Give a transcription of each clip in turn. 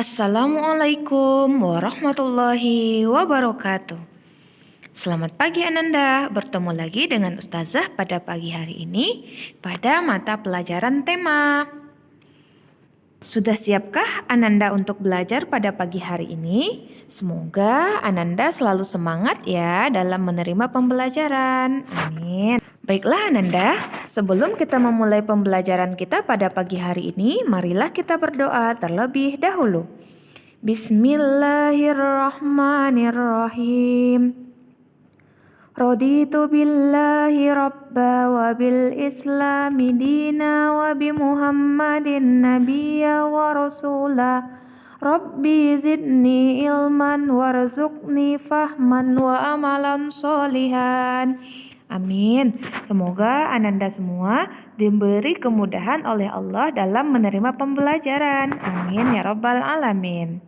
Assalamualaikum warahmatullahi wabarakatuh. Selamat pagi Ananda, bertemu lagi dengan Ustazah pada pagi hari ini pada mata pelajaran tema. Sudah siapkah Ananda untuk belajar pada pagi hari ini? Semoga Ananda selalu semangat ya dalam menerima pembelajaran. Amin. Baiklah Ananda, sebelum kita memulai pembelajaran kita pada pagi hari ini, marilah kita berdoa terlebih dahulu. Bismillahirrahmanirrahim. Raditu billahi rabba wa bil islami dina wa bi muhammadin nabiyya wa rasula. Rabbi zidni ilman warzuqni fahman wa amalan solihan. Amin. Semoga Ananda semua diberi kemudahan oleh Allah dalam menerima pembelajaran. Amin ya rabbal alamin.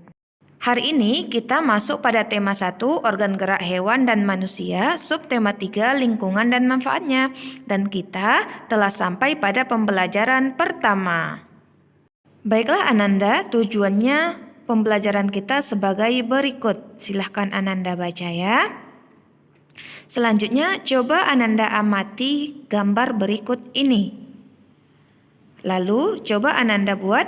Hari ini kita masuk pada tema 1, organ gerak hewan dan manusia, subtema 3, lingkungan dan manfaatnya. Dan kita telah sampai pada pembelajaran pertama. Baiklah Ananda, tujuannya pembelajaran kita sebagai berikut. Silahkan Ananda baca ya. Selanjutnya coba Ananda amati gambar berikut ini. Lalu coba Ananda buat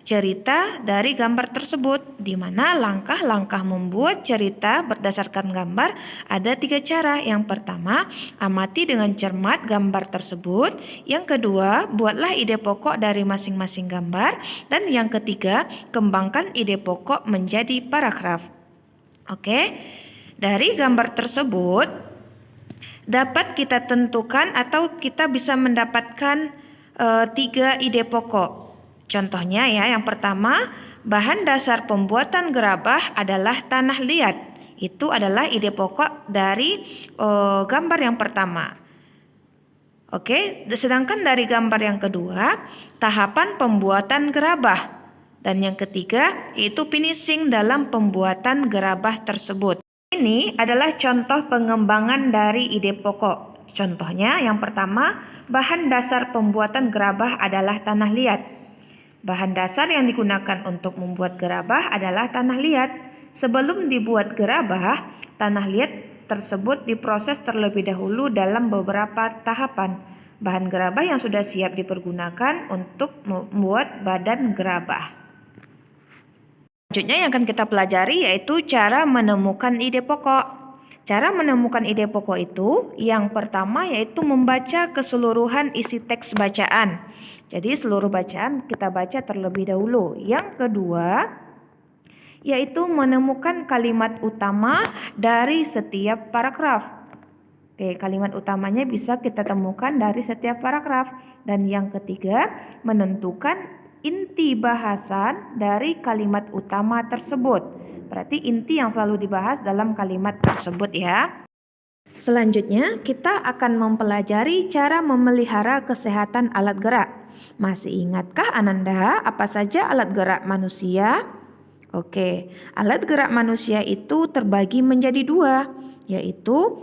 cerita dari gambar tersebut, di mana langkah-langkah membuat cerita berdasarkan gambar ada 3 cara. Yang pertama, amati dengan cermat gambar tersebut. Yang kedua, buatlah ide pokok dari masing-masing gambar. Dan yang ketiga, kembangkan ide pokok menjadi paragraf. Oke, dari gambar tersebut dapat kita tentukan atau kita bisa mendapatkan 3 ide pokok. Contohnya ya, yang pertama, bahan dasar pembuatan gerabah adalah tanah liat. Itu adalah ide pokok dari gambar yang pertama. Oke, sedangkan dari gambar yang kedua, tahapan pembuatan gerabah. Dan yang ketiga, yaitu finishing dalam pembuatan gerabah tersebut. Ini adalah contoh pengembangan dari ide pokok. Contohnya, yang pertama, bahan dasar pembuatan gerabah adalah tanah liat. Bahan dasar yang digunakan untuk membuat gerabah adalah tanah liat. Sebelum dibuat gerabah, tanah liat tersebut diproses terlebih dahulu dalam beberapa tahapan. Bahan gerabah yang sudah siap dipergunakan untuk membuat badan gerabah. Selanjutnya yang akan kita pelajari yaitu cara menemukan ide pokok. Cara menemukan ide pokok itu yang pertama yaitu membaca keseluruhan isi teks bacaan. Jadi seluruh bacaan kita baca terlebih dahulu. Yang kedua yaitu menemukan kalimat utama dari setiap paragraf. Oke, kalimat utamanya bisa kita temukan dari setiap paragraf. Dan yang ketiga, menentukan inti bahasan dari kalimat utama tersebut. Berarti inti yang selalu dibahas dalam kalimat tersebut ya. Selanjutnya kita akan mempelajari cara memelihara kesehatan alat gerak. Masih ingatkah Ananda apa saja alat gerak manusia? Oke, alat gerak manusia itu terbagi menjadi 2, yaitu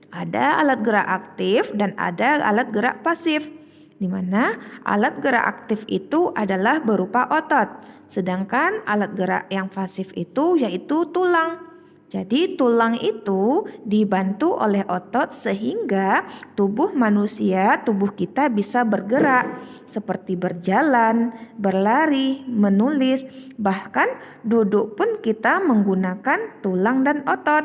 ada alat gerak aktif dan ada alat gerak pasif. Di mana alat gerak aktif itu adalah berupa otot, sedangkan alat gerak yang pasif itu yaitu tulang. Jadi tulang itu dibantu oleh otot sehingga tubuh manusia, tubuh kita bisa bergerak seperti berjalan, berlari, menulis, bahkan duduk pun kita menggunakan tulang dan otot.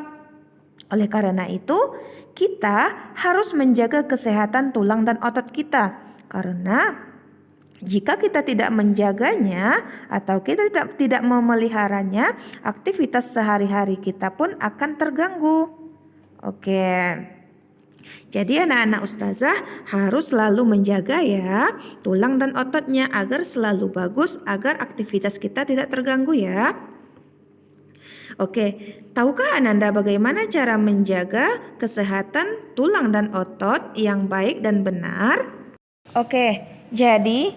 Oleh karena itu, kita harus menjaga kesehatan tulang dan otot kita. Karena jika kita tidak menjaganya atau kita tidak memeliharanya, aktivitas sehari-hari kita pun akan terganggu. Oke. Jadi anak-anak ustazah harus selalu menjaga ya tulang dan ototnya agar selalu bagus, agar aktivitas kita tidak terganggu ya. Oke, tahukah Ananda bagaimana cara menjaga kesehatan tulang dan otot yang baik dan benar? Oke, jadi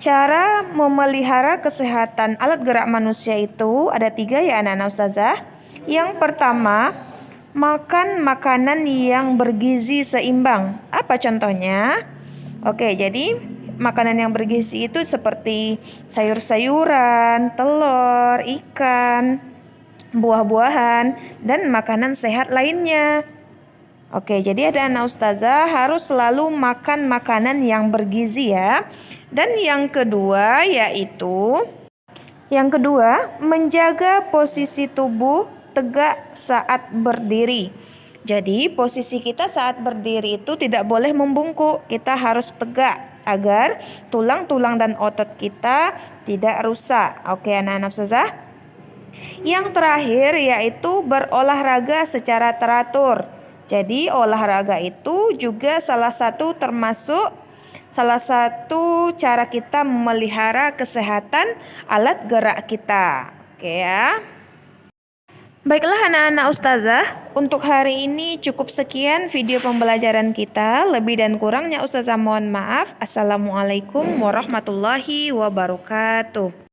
cara memelihara kesehatan alat gerak manusia itu ada 3 ya anak-anak ustazah. Yang pertama, makan makanan yang bergizi seimbang. Apa contohnya? Oke, jadi makanan yang bergizi itu seperti sayur-sayuran, telur, ikan, buah-buahan, dan makanan sehat lainnya. Oke, jadi ada anak ustazah harus selalu makan makanan yang bergizi ya. Dan yang kedua menjaga posisi tubuh tegak saat berdiri. Jadi posisi kita saat berdiri itu tidak boleh membungkuk, kita harus tegak agar tulang-tulang dan otot kita tidak rusak. Oke anak-anak ustazah. Yang terakhir yaitu berolahraga secara teratur. Jadi olahraga itu juga salah satu cara kita memelihara kesehatan alat gerak kita. Oke ya. Baiklah anak-anak ustazah, untuk hari ini cukup sekian video pembelajaran kita. Lebih dan kurangnya ustazah mohon maaf. Assalamualaikum warahmatullahi wabarakatuh.